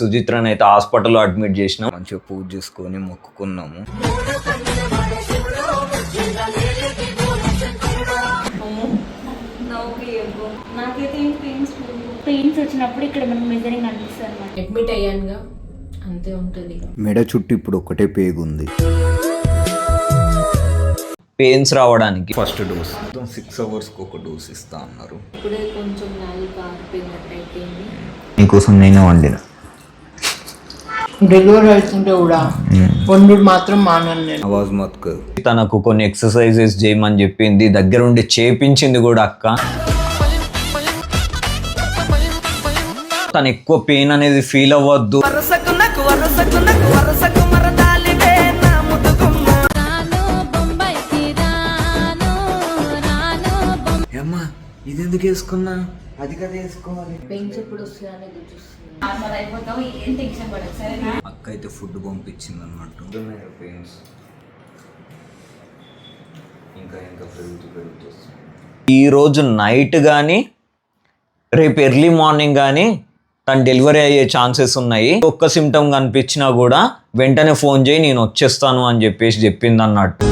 సుచిత్రని అయితే హాస్పిటల్లో అడ్మిట్ చేసినాం. మంచిగా పూజ చేసుకొని మొక్కుకున్నాము. పెయిన్స్ వచ్చినప్పుడు ఇక్కడ మనం మెజరింగ్ అనిపిస్తుంది అన్నమాట. అడ్మిట్ అయ్యానుగా అంతే ఉంటుంది. మెడ చుట్టూ ఇప్పుడు ఒకటే పేగు ఉంది. పెయిన్స్ రావడానికి ఫస్ట్ డోస్ 6 hours ఒక డోస్ ఇస్తా అన్నారు. ఇప్పుడే కొంచెం నాలుగు ఆరిపోయినట్టు అయిపోయింది. నీకోసం నేనే వండిన. డెలివరీ అవుతుంటే కూడా వండుడు మాత్రం మానను నేను. ఆవాజ్ మత్ కర్. తనకు కొన్ని ఎక్సర్సైజెస్ చేయమని చెప్పింది, దగ్గరుండి చేపించింది కూడా అక్క. తను ఎక్కువ పెయిన్ అనేది ఫీల్ అవ్వద్దు. అమ్మా ఇది ఎందుకు వేసుకున్నా, అది కదా వేసుకోవాలి. పెయిన్స్ ఎప్పుడు వస్తాయని చూస్తుంది. అక్క అయితే ఫుడ్ పంపించింది అన్నట్టు. పెయిన్స్ ఇంకా ఇంకా పెరుగుతూ ఈరోజు నైట్ కానీ రేపు ఎర్లీ మార్నింగ్ కానీ తను డెలివరీ అయ్యే ఛాన్సెస్ ఉన్నాయి. ఒక్క సిమ్టమ్ కనిపించినా కూడా వెంటనే ఫోన్ చేయి, నేను వచ్చేస్తాను అని చెప్పేసి చెప్పింది అన్నట్టు.